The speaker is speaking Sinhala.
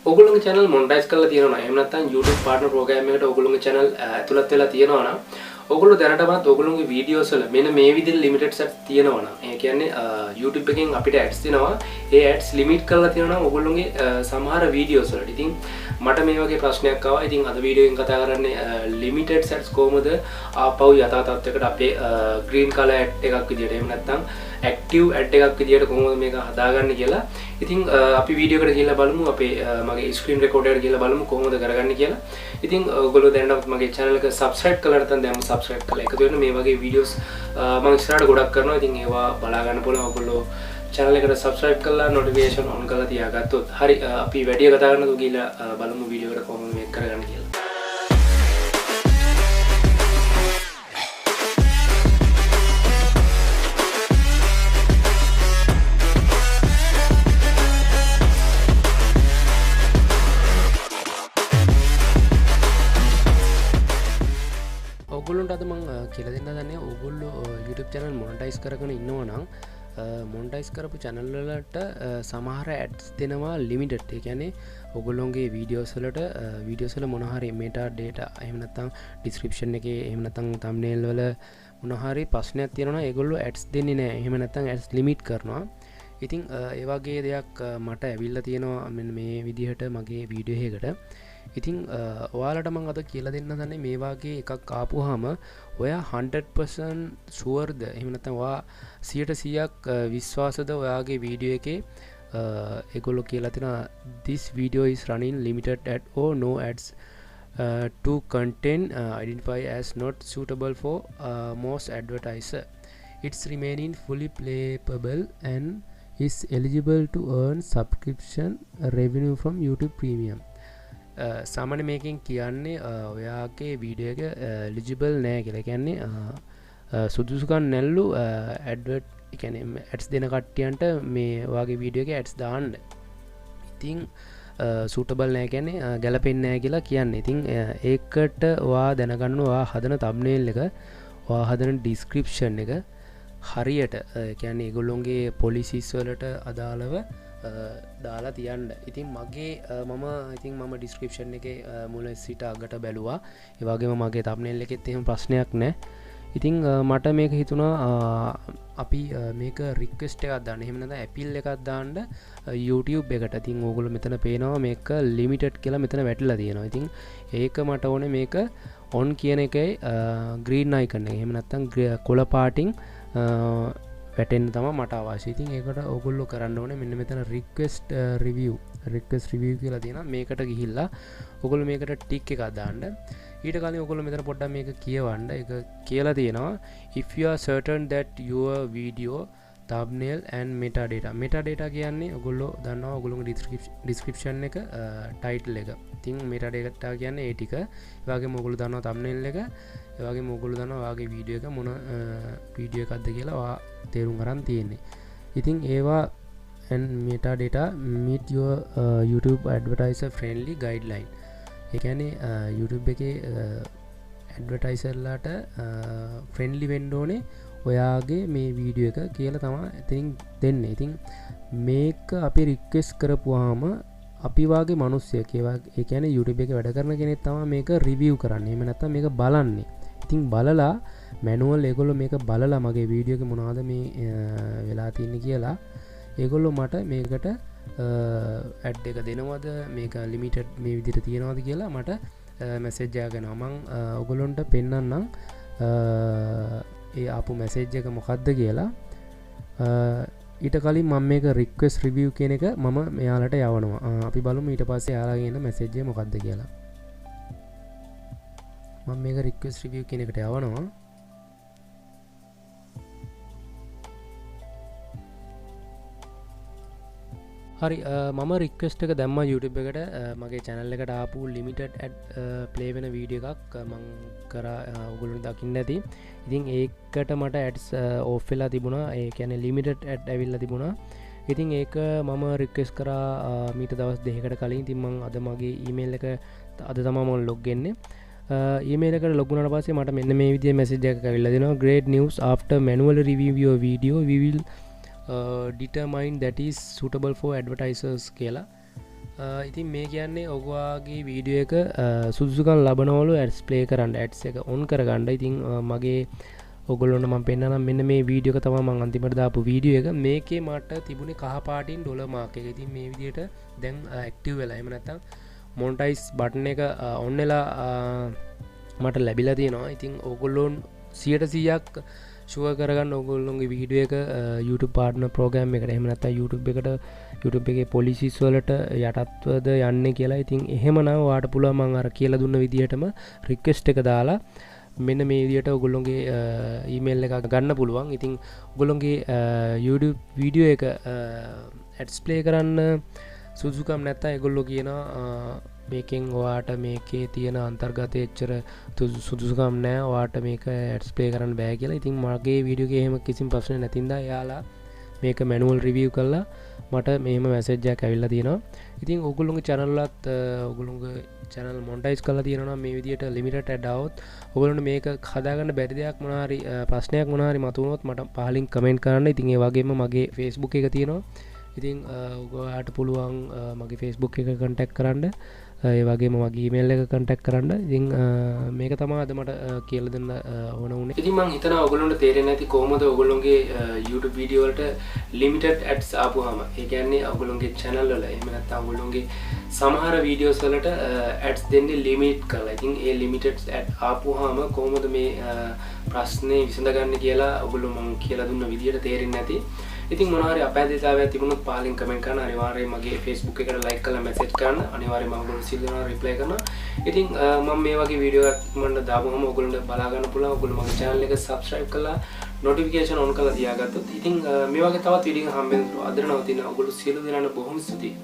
ඔයගොල්ලෝගේ channel monetize කරලා තියෙනවා නම් එහෙම නැත්නම් YouTube partner program එකට ඔයගොල්ලෝගේ channel ඇතුළත් වෙලා තියෙනවා නම් ඔයගොල්ලෝ දැනටමත් ඔයගොල්ලෝගේ videos වල මෙන්න මේ විදිහට limited sets තියෙනවා නම් ඒ කියන්නේ YouTube එකෙන් අපිට ads දෙනවා ඒ ads limit කරලා තියෙනවා නම් ඔයගොල්ලෝගේ සමහර videos වලට ඉතින් මට මේ වගේ ප්‍රශ්නයක් ආවා ඉතින් අද වීඩියෝ එකෙන් කතා කරන්නේ limited sets කොහොමද ආපහු යථා තත්ත්වයකට අපේ green color ad එකක් විදිහට එහෙම නැත්නම් active ad එකක් විදිහට කොහොමද මේක හදාගන්නේ කියලා ඉතින් අපි වීඩියෝ එකට ගිහලා බලමු අපේ මගේ screen recorder එකට ගිහලා බලමු කොහොමද කරගන්නේ කියලා. ඉතින් ඔයගොල්ලෝ දැනට මගේ channel එක subscribe කරලා නැත්නම් දැන්ම subscribe කරලා එකතු වෙන්න මේ වගේ videos මම ඉස්සරහට ගොඩක් කරනවා. ඉතින් ඒවා බලා ගන්න පුළුවන් ඔයගොල්ලෝ channel එකට subscribe කරලා notification on කරලා තියාගත්තොත්. හරි අපි වැඩි කතා කරනකොට ගිහලා බලමු වීඩියෝ එකට කොහොමද මේක කරගන්නේ කියලා. ඔගොල්ලන්ට අද මම කියලා දෙන්න දන්නේ ඔගොල්ලෝ YouTube channel monetize කරගෙන ඉන්නවා නම් monetize කරපු channel වලට සමහර ads දෙනවා limited. ඒ කියන්නේ ඔගොල්ලෝගේ videos වල මොන හරි meta data එහෙම නැත්නම් description එකේ එහෙම නැත්නම් thumbnail වල මොන හරි ප්‍රශ්නයක් තියෙනවා නම් ඒගොල්ලෝ ads දෙන්නේ නැහැ. එහෙම නැත්නම් ads limit කරනවා. ඉතින් ඒ වගේ දෙයක් මට ඇවිල්ලා තියෙනවා මෙන්න මේ විදිහට මගේ වීඩියෝ එකකට. ඉතින් ඔයාලට මං අද කියලා දෙන්න දන්නේ මේ වගේ එකක් ආපුවාම ඔයා 100% ෂුවර්ද එහෙම නැත්නම් ඔයා 100%ක් විශ්වාසද ඔයාගේ වීඩියෝ එකේ ඒගොල්ලෝ කියලා තියෙනවා this video is running limited ad or no ads to content identified as not suitable for most advertiser. It's remaining fully playable and is eligible to earn subscription revenue from YouTube Premium. සාමාන්‍ය මේකෙන් කියන්නේ ඔයාගේ වීඩියෝ එක එලිජිබල් නෑ කියලා. කියන්නේ සුදුසුකම් නැල්ලු ඇඩ්වර්ට් කියන්නේ ඇඩ්ස් දෙන කට්ටියන්ට මේ ඔයාගේ වීඩියෝ එකේ ඇඩ්ස් දාන්න. ඉතින් සූටබල් නෑ කියන්නේ ගැලපෙන්නේ නෑ කියලා කියන්නේ. ඉතින් ඒකට ඔයා දැනගන්න ඔයා හදන thumbnail එක ඔයා හදන description එක හරියට කියන්නේ ඒගොල්ලොන්ගේ policies වලට අදාළව දාලා තියන්න. ඉතින් මගේ මම ඩිස්ක්‍රිප්ෂන් එකේ මුල සිට අගට බැලුවා. ඒ වගේම මගේ thumbnail එකෙත් එහෙම ප්‍රශ්නයක් නැහැ. ඉතින් මට මේක හිතුණා අපි මේක රික්වෙස්ට් එකක් දාන්න. එහෙම නැත්නම් අපීල් එකක් දාන්න YouTube එකට. ඉතින් ඕගොල්ලෝ මෙතන පේනවා මේක ලිමිටඩ් කියලා මෙතන වැටිලා තියෙනවා. ඉතින් ඒක මට ඕනේ මේක on කියන එකේ green icon එක. එහෙම නැත්නම් කොළ පාටින් වැටෙන් තම මට අවශ්‍ය. ඉතින් ඒකට ඔගොල්ලෝ කරන්න ඕනේ මෙන්න මෙතන request review කියලා තියෙනවා. මේකට ගිහිල්ලා ඔගොල්ලෝ මේකට ටික් එකක් දාන්න. ඊට කලින් ඔගොල්ලෝ මෙතන පොඩ්ඩක් මේක කියවන්න. ඒක කියලා තියෙනවා if you are certain that your video thumbnail and metadata කියන්නේ ඔගොල්ලෝ දන්නවා ඔගොල්ලෝගේ description එක title එක. ඉතින් metadata කියන්නේ ඒ ටික. ඒ වගේම ඔගොල්ලෝ දන්නවා thumbnail එක. ඒ වගේම ඔයගොල්ලෝ දන්නවා ඔයාගේ වීඩියෝ එක මොන වීඩියෝ එකක්ද කියලා ඔයා තේරුම් ගන්න තියෙන්නේ. ඉතින් ඒවා and metadata meet your YouTube advertiser friendly guideline. ඒ කියන්නේ YouTube එකේ advertiserලාට friendly වෙන්න ඕනේ ඔයාගේ මේ වීඩියෝ එක කියලා තමයි ඉතින් දෙන්නේ. ඉතින් මේක අපි රික්වෙස්ට් කරපුවාම අපි වාගේ මිනිස්සෙක් ඒ කියන්නේ YouTube එකේ වැඩ කරන කෙනෙක් තමයි මේක රිවිව් කරන්නේ. එහෙම නැත්නම් මේක බලන්නේ. ඉතින් බලලා මැනුවල් ඒගොල්ලෝ මේක බලලා මගේ වීඩියෝ එක මොනවද මේ වෙලා තියෙන්නේ කියලා ඒගොල්ලෝ මට මේකට ඇඩ් එක දෙනවද මේක ලිමිටඩ් මේ විදිහට තියනවද කියලා මට මැසේජ් එකක් එනවා. මම ඔයගොල්ලන්ට පෙන්නන්නම් ඒ ආපු මැසේජ් එක මොකක්ද කියලා. ඊට කලින් මම මේක රික්වෙස්ට් රිවිව් කියන එක මම මෙයාලට යවනවා. අපි බලමු ඊට පස්සේ එයාලගේ එන මැසේජ් එක මොකක්ද කියලා. මම මේක රික්වෙස්ට් රිවිව් කියන එකට යවනවා. හරි මම රික්වෙස්ට් එක දැම්මා YouTube එකට. මගේ channel එකට ආපු limited ad play වෙන වීඩියෝ එකක් මම කරා ඔයගොල්ලෝ දකින්න ඇති. ඉතින් ඒකට මට ads off වෙලා තිබුණා. ඒ කියන්නේ limited ad ඇවිල්ලා තිබුණා. ඉතින් ඒක මම රික්වෙස්ට් කරා මීට දවස් දෙකකට කලින්. ඉතින් මම අද මගේ email එක අද තමයි මම log වෙන්නේ. email එකට log වුණාට පස්සේ මට මෙන්න මේ විදිහේ message එකක් ඇවිල්ලා දෙනවා. Great news, after manually review your video we will determine that is suitable for advertisers කියලා. ඉතින් මේ කියන්නේ ඔගවාගේ වීඩියෝ එක සුදුසුකම් ලබනවලු ඇඩ්ස් ප්ලේ කරන්න ඇඩ්ස් එක ඔන් කරගන්න. ඉතින් මගේ ඔගොල්ලොන්ට මම පෙන්නනම් මෙන්න මේ වීඩියෝ එක තමයි මම අන්තිමට දාපු වීඩියෝ එක. මේකේ මට තිබුණේ කහ පාටින් ඩොලර් මාක් එක. ඉතින් මේ විදිහට දැන් ඇක්ටිව් වෙලා. එහෙම නැත්නම් මොනටයිස් බටන් එක ඔන් වෙලා මට ලැබිලා තියෙනවා. ඉතින් ඔගොල්ලොන් 100%ක් ෂුවර් කරගන්න ඔයගොල්ලොන්ගේ වීඩියෝ එක YouTube partner program එකට එහෙම නැත්නම් YouTube එකේ policies වලට යටත්වද යන්නේ කියලා. ඉතින් එහෙමනම් ඔයාට පුළුවන් මම අර කියලා දුන්න විදිහටම request එක දාලා මෙන්න මේ විදිහට ඔයගොල්ලොන්ගේ email එක ගන්න පුළුවන්. ඉතින් ඔයගොල්ලොන්ගේ YouTube වීඩියෝ එක ads play කරන්න සුදුසුකම් නැත්නම් ඒගොල්ලෝ කියනවා මේකෙන් ඔයාට මේකේ තියෙන අන්තර්ගතය එච්චර සුදුසුකම් නෑ, ඔයාට මේක ඇඩ්ස් ප්ලේ කරන්න බෑ කියලා. ඉතින් මගේ වීඩියෝ එකේ එහෙම කිසිම ප්‍රශ්න නැතිඳා එයාලා මේක මැනුවල් රිවිව් කරලා මට මෙහෙම මැසේජ් එකක් ඇවිල්ලා තියෙනවා. ඉතින් ඔයගොල්ලෝගේ channel වලත් ඔයගොල්ලෝගේ channel monetize කරලා තියෙනවා නම් මේ විදිහට limited ad આવොත් ඔයගොල්ලන්ට මේක හදාගන්න බැරි දෙයක් මොනවා හරි ප්‍රශ්නයක් මොනවා හරි මතුවුනොත් මට පහලින් කමෙන්ට් කරන්න. ඉතින් ඒ වගේම මගේ Facebook එක තියෙනවා. ඉතින් ඔයාට පුළුවන් මගේ Facebook එක contact කරන්න. ඒ වගේම මගේ email එක contact කරන්න. ඉතින් මේක තමයි අද මට කියලා දෙන්න ඕන වුණේ. ඉතින් මම හිතනවා ඔයගොල්ලන්ට තේරෙන්නේ නැති කොහොමද ඔයගොල්ලෝගේ YouTube වීඩියෝ වලට limited ads ආපුවාම. ඒ කියන්නේ ඔයගොල්ලෝගේ channel වල එහෙම නැත්නම් ඔයගොල්ලෝගේ සමහර වීඩියෝස් වලට ads දෙන්නේ limit කරලා. ඉතින් ඒ limited ad ආපුවාම කොහොමද මේ ප්‍රශ්නේ විසඳගන්නේ කියලා ඔයගොල්ලෝ මම කියලා දුන්න විදියට තේරෙන්නේ නැති. ඉතින් මොනවා හරි අපහැදිතාවයක් තිබුණොත් පහලින් කමෙන්ට් කරන්න. අනිවාර්යයෙන් මගේ Facebook එකට like කරලා message කරන්න. අනිවාර්යයෙන් මම ඔයගොල්ලෝ සිල් දෙනවා reply කරනවා. ඉතින් මම මේ වගේ වීඩියෝ එකක් මම දාපුවම ඔයගොල්ලන්ට බලා ගන්න පුළුවන්. ඔයගොල්ලෝ මගේ channel එක subscribe කරලා notification on කරලා තියාගත්තොත් ඉතින් මේ වගේ තවත් වීඩියෝ හම්බෙන්න අදට නවතින. ඔයගොල්ලෝ සියලු දෙනාට බොහොම ස්තුතියි.